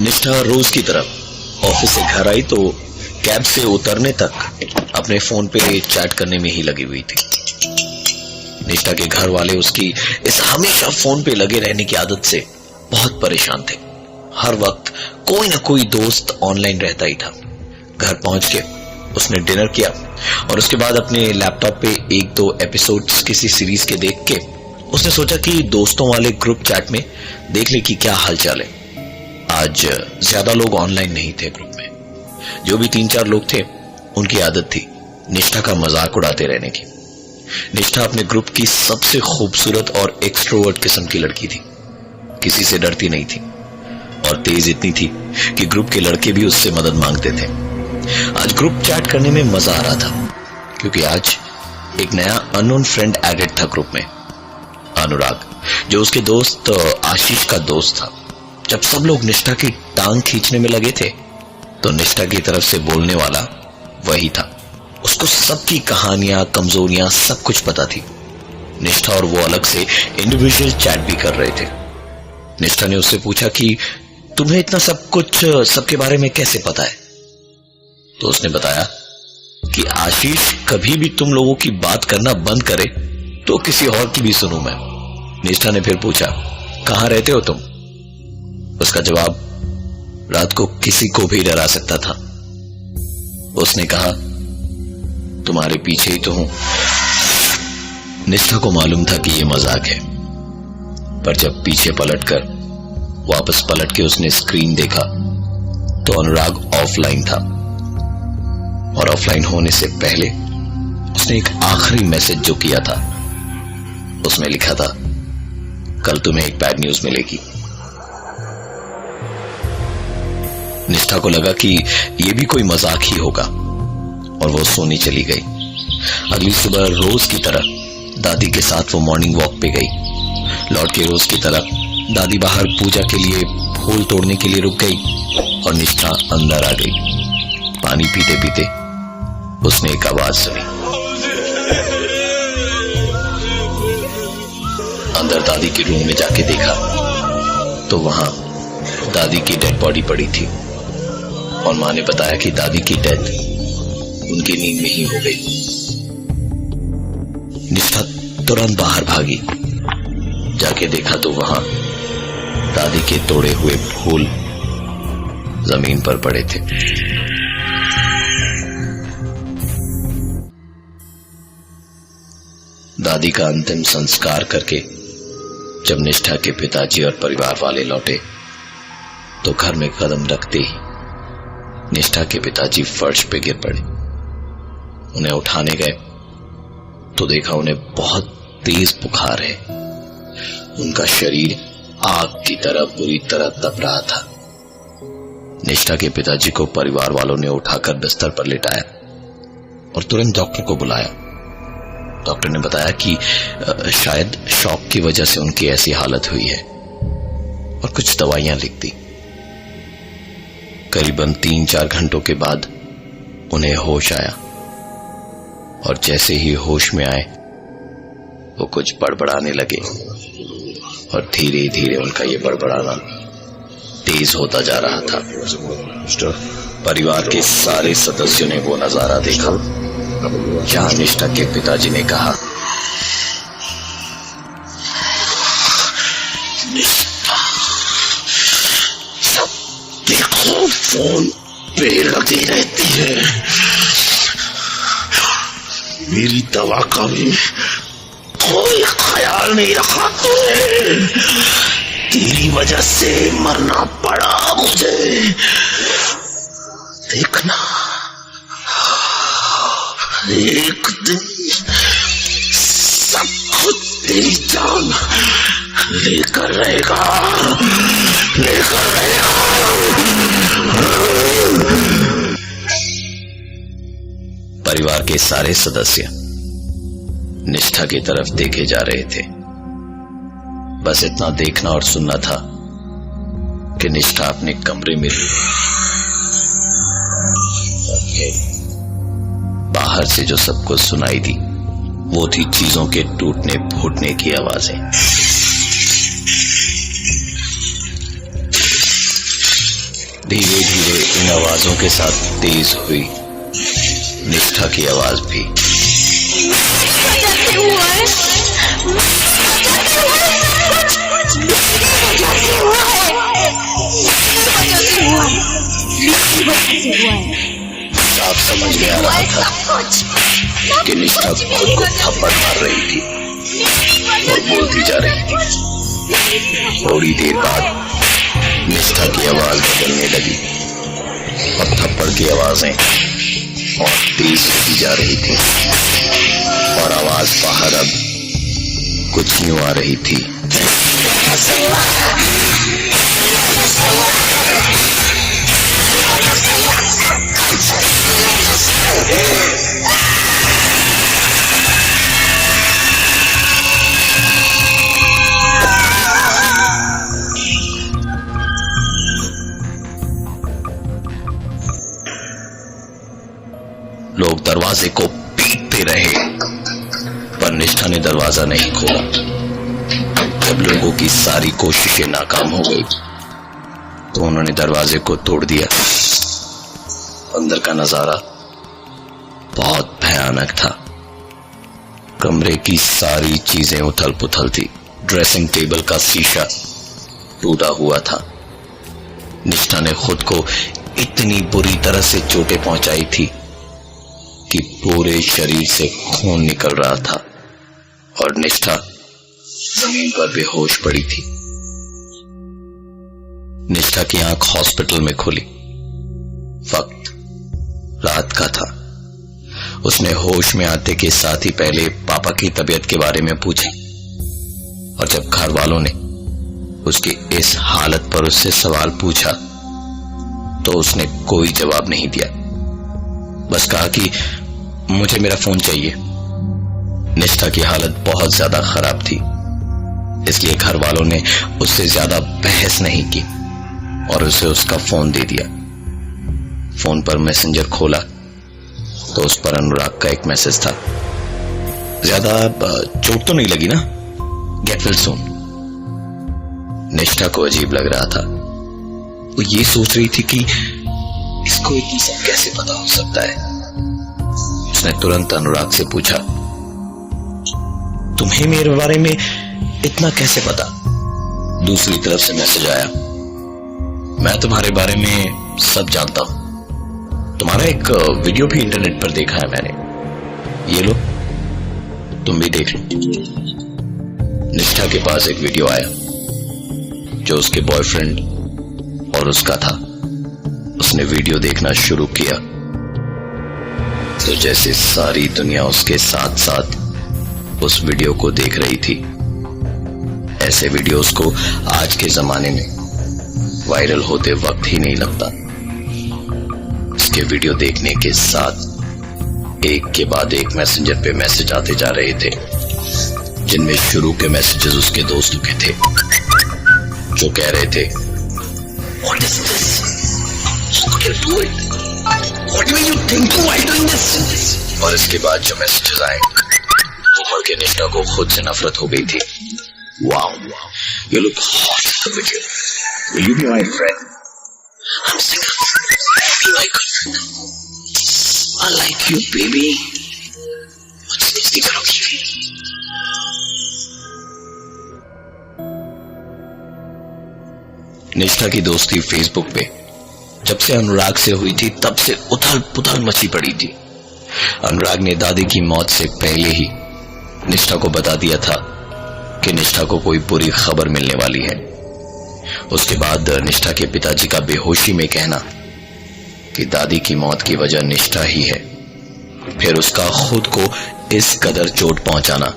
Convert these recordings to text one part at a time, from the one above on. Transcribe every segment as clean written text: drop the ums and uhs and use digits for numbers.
निष्ठा रोज की तरह ऑफिस से घर आई तो कैब से उतरने तक अपने फोन पे चैट करने में ही लगी हुई थी। निष्ठा के घर वाले उसकी इस हमेशा फोन पे लगे रहने की आदत से बहुत परेशान थे। हर वक्त कोई ना कोई दोस्त ऑनलाइन रहता ही था। घर पहुंच के उसने डिनर किया और उसके बाद अपने लैपटॉप पे 1-2 एपिसोड्स किसी सीरीज के देख के उसने सोचा कि दोस्तों वाले ग्रुप चैट में देख ले कि क्या हालचाल है। आज ज्यादा लोग ऑनलाइन नहीं थे ग्रुप में। जो भी 3-4 लोग थे उनकी आदत थी निष्ठा का मजाक उड़ाते रहने की। निष्ठा अपने ग्रुप की सबसे खूबसूरत और एक्सट्रोवर्ट किस्म की लड़की थी। किसी से डरती नहीं थी और तेज इतनी थी कि ग्रुप के लड़के भी उससे मदद मांगते थे। आज ग्रुप चैट करने में मजा आ रहा था क्योंकि आज एक नया अननोन फ्रेंड एडेड था ग्रुप में, अनुराग, जो उसके दोस्त आशीष का दोस्त था। जब सब लोग निष्ठा की टांग खींचने में लगे थे तो निष्ठा की तरफ से बोलने वाला वही था। उसको सबकी कहानियां, कमजोरियां सब कुछ पता थी। निष्ठा और वो अलग से इंडिविजुअल चैट भी कर रहे थे। निष्ठा ने उससे पूछा कि तुम्हें इतना सब कुछ सबके बारे में कैसे पता है? तो उसने बताया कि आशीष कभी भी तुम लोगों की बात करना बंद करे तो किसी और की भी सुनूं मैं। निष्ठा ने फिर पूछा, कहां रहते हो तुम? उसका जवाब रात को किसी को भी डरा सकता था। उसने कहा, तुम्हारे पीछे ही तो हूं। निष्ठा को मालूम था कि यह मजाक है, पर जब पीछे पलटकर वापस पलट के उसने स्क्रीन देखा तो अनुराग ऑफलाइन था और ऑफलाइन होने से पहले उसने एक आखिरी मैसेज जो किया था उसमें लिखा था, कल तुम्हें एक बैड न्यूज मिलेगी। निष्ठा को लगा कि यह भी कोई मजाक ही होगा और वो सोने चली गई। अगली सुबह रोज की तरह दादी के साथ वो मॉर्निंग वॉक पे गई। लौट के रोज की तरह दादी बाहर पूजा के लिए फूल तोड़ने के लिए रुक गई और निष्ठा अंदर आ गई। पानी पीते पीते उसने एक आवाज सुनी। अंदर दादी के रूम में जाके देखा तो वहां दादी की डेड बॉडी पड़ी थी और मां ने बताया कि दादी की डेथ उनकी नींद में ही हो गई। निष्ठा तुरंत बाहर भागी। जाके देखा तो वहां दादी के तोड़े हुए फूल जमीन पर पड़े थे। दादी का अंतिम संस्कार करके जब निष्ठा के पिताजी और परिवार वाले लौटे तो घर में कदम रखते ही निष्ठा के पिताजी फर्श पे गिर पड़े। उन्हें उठाने गए तो देखा उन्हें बहुत तेज बुखार है। उनका शरीर आग की तरह बुरी तरह तप रहा था। निष्ठा के पिताजी को परिवार वालों ने उठाकर बिस्तर पर लिटाया और तुरंत डॉक्टर को बुलाया। डॉक्टर ने बताया कि शायद शॉक की वजह से उनकी ऐसी हालत हुई है और कुछ दवाइयां लिख दी। करीबन 3-4 घंटों के बाद उन्हें होश आया और जैसे ही होश में आए वो कुछ बड़बड़ाने लगे और धीरे धीरे उनका ये बड़बड़ाना तेज होता जा रहा था। परिवार के सारे सदस्यों ने वो नजारा देखा जहां निष्ठा के पिताजी ने कहा, निष्ठा सब देखो फोन पे लगी रहती है, मेरी दवा का भी कोई ख्याल नहीं रखा तूने। तेरी वजह से मरना पड़ा मुझे। देखना एक दिन सब कुछ तेरी जान लेकर रहेगा। परिवार के सारे सदस्य निष्ठा की तरफ देखे जा रहे थे। बस इतना देखना और सुनना था कि निष्ठा अपने कमरे में बाहर से जो सबको सुनाई दी वो थी चीजों के टूटने फूटने की आवाजें। धीरे धीरे इन आवाजों के साथ तेज हुई निष्ठा की आवाज भी। साफ समझ में आ रहा था कि निष्ठा खुद को थप्पड़ मार रही थी और बोलती जा रही थी। थोड़ी देर बाद निष्ठा की आवाज बदलने लगी और थप्पड़ की आवाजें और तेज होती जा रही थी और आवाज बाहर अब कुछ यूं आ रही थी। लोग दरवाजे को पीटते रहे पर निष्ठा ने दरवाजा नहीं खोला। जब लोगों की सारी कोशिशें नाकाम हो गई तो उन्होंने दरवाजे को तोड़ दिया। अंदर का नजारा बहुत भयानक था। कमरे की सारी चीजें उथल पुथल थी। ड्रेसिंग टेबल का शीशा टूटा हुआ था। निष्ठा ने खुद को इतनी बुरी तरह से चोटें पहुंचाई थी कि पूरे शरीर से खून निकल रहा था और निष्ठा जमीन पर बेहोश पड़ी थी। निष्ठा की आंख हॉस्पिटल में खुली। वक्त रात का था। उसने होश में आते के साथ ही पहले पापा की तबीयत के बारे में पूछा और जब घर वालों ने उसकी इस हालत पर उससे सवाल पूछा तो उसने कोई जवाब नहीं दिया। बस कहा कि मुझे मेरा फोन चाहिए। निष्ठा की हालत बहुत ज्यादा खराब थी, इसलिए घर वालों ने उससे ज्यादा बहस नहीं की और उसे उसका फोन दे दिया। फोन पर मैसेंजर खोला तो उस पर अनुराग का एक मैसेज था। ज्यादा चोट तो नहीं लगी ना? Get well soon. निष्ठा को अजीब लग रहा था। वो ये सोच रही थी कि इसको इतना सब कैसे पता हो सकता है। उसने तुरंत अनुराग से पूछा, तुम्हें मेरे बारे में इतना कैसे पता? दूसरी तरफ से मैसेज आया, मैं तुम्हारे बारे में सब जानता हूं। तुम्हारा एक वीडियो भी इंटरनेट पर देखा है मैंने। ये लो, तुम भी देख लो। निष्ठा के पास एक वीडियो आया जो उसके बॉयफ्रेंड और उसका था। उसने वीडियो देखना शुरू किया तो जैसे सारी दुनिया उसके साथ साथ उस वीडियो को देख रही थी। ऐसे वीडियोस को आज के जमाने में वायरल होते वक्त ही नहीं लगता। उसके वीडियो देखने के साथ एक के बाद एक मैसेंजर पे मैसेज आते जा रहे थे, जिनमें शुरू के मैसेजेस उसके दोस्तों के थे जो कह रहे थे, What is this? How can you do it? What were you thinking while doing this? और इसके बाद जो मैसेजेस आए वो पढ़ के निष्ठा को खुद से नफरत हो गई थी। Wow, you look hot in the video. Will you be my friend? I'm single. Be my girlfriend. I like you, baby. मुझसे दोस्ती करोगी? निष्ठा की दोस्ती फेसबुक पे जब से अनुराग से हुई थी तब से उथल पुथल मची पड़ी थी। अनुराग ने दादी की मौत से पहले ही निष्ठा को बता दिया था कि निष्ठा को कोई बुरी खबर मिलने वाली है। उसके बाद निष्ठा के पिताजी का बेहोशी में कहना कि दादी की मौत की वजह निष्ठा ही है। फिर उसका खुद को इस कदर चोट पहुंचाना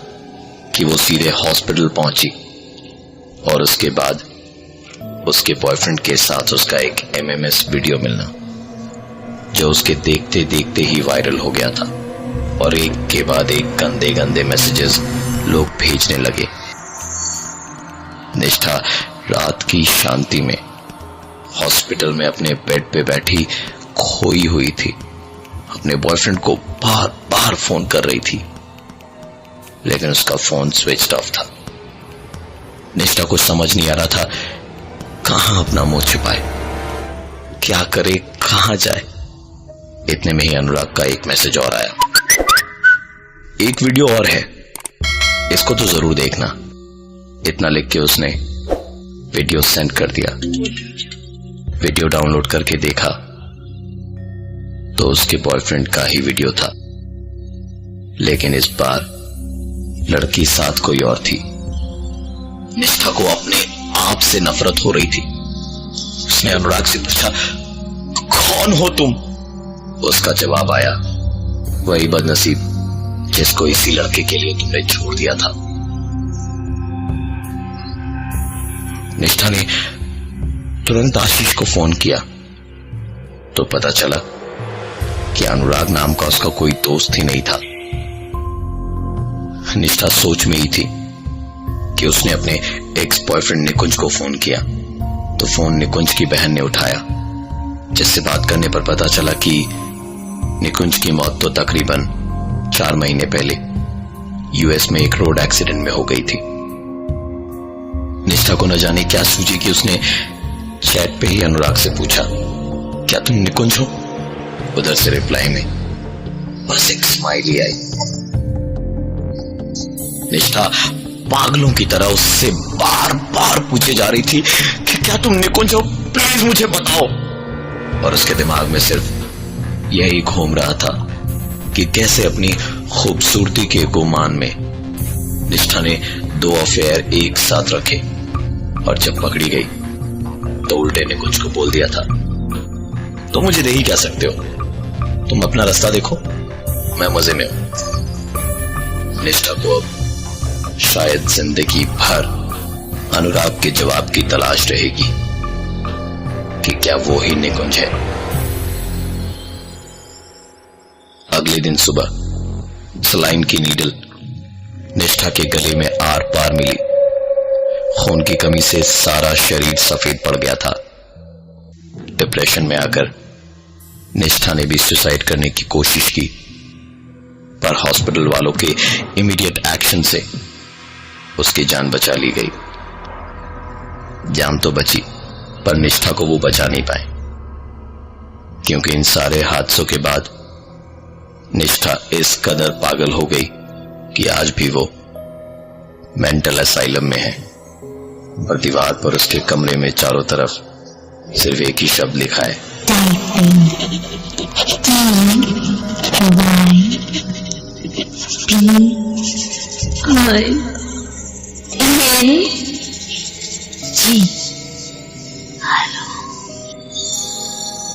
कि वो सीधे हॉस्पिटल पहुंची और उसके बाद उसके बॉयफ्रेंड के साथ उसका एक MMS वीडियो मिलना जो उसके देखते देखते ही वायरल हो गया था और एक के बाद एक गंदे गंदे मैसेजेस लोग भेजने लगे। निष्ठा रात की शांति में हॉस्पिटल में अपने बेड पे बैठी खोई हुई थी। अपने बॉयफ्रेंड को बार बार फोन कर रही थी लेकिन उसका फोन स्विच ऑफ था। निष्ठा को समझ नहीं आ रहा था कहां अपना मुंह छिपाए, क्या करे, कहां जाए। इतने में ही अनुराग का एक मैसेज और आया। एक वीडियो और है, इसको तो जरूर देखना। इतना लिख के उसने वीडियो सेंड कर दिया। वीडियो डाउनलोड करके देखा तो उसके बॉयफ्रेंड का ही वीडियो था, लेकिन इस बार लड़की साथ कोई और थी। निष्ठा को अपने आप से नफरत हो रही थी। उसने अनुराग से पूछा, कौन हो तुम? उसका जवाब आया, वही बदनसीब जिसको इसी लड़के के लिए तुमने छोड़ दिया था। निष्ठा ने तुरंत आशीष को फोन किया तो पता चला कि अनुराग नाम का उसका कोई दोस्त ही नहीं था। निष्ठा सोच में ही थी कि उसने अपने एक्स बॉयफ्रेंड निकुंज को फोन किया तो फोन निकुंज की बहन ने उठाया, जिससे बात करने पर पता चला कि निकुंज की मौत तो तकरीबन 4 महीने पहले यूएस में एक रोड एक्सीडेंट में हो गई थी। निष्ठा को न जाने क्या सूझी कि उसने चैट पे ही अनुराग से पूछा, क्या तुम निकुंज हो? उधर से रिप्लाई में बस एक स्माइली आई। निष्ठा पागलों की तरह उससे बार बार पूछे जा रही थी कि क्या तुम निकुंज हो, प्लीज मुझे बताओ। और उसके दिमाग में सिर्फ यही घूम रहा था कि कैसे अपनी खूबसूरती के गुमान में निष्ठा ने 2 अफेयर एक साथ रखे और जब पकड़ी गई तो उल्टे ने कुछ को बोल दिया था, तो मुझे दे ही क्या सकते हो, तुम अपना रास्ता देखो, मैं मजे में हूं। निष्ठा को अब शायद जिंदगी भर अनुराग के जवाब की तलाश रहेगी कि क्या वो ही निकुंज है। अगले दिन सुबह सलाइन की नीडल निष्ठा के गले में आर पार मिली। खून की कमी से सारा शरीर सफेद पड़ गया था। डिप्रेशन में आकर निष्ठा ने भी सुसाइड करने की कोशिश की, पर हॉस्पिटल वालों के इमीडिएट एक्शन से उसकी जान बचा ली गई। जान तो बची, पर निष्ठा को वो बचा नहीं पाए, क्योंकि इन सारे हादसों के बाद निष्ठा इस कदर पागल हो गई कि आज भी वो मेंटल असाइलम में है। और दीवार पर उसके कमरे में चारों तरफ सिर्फ एक ही शब्द लिखा है, Hello.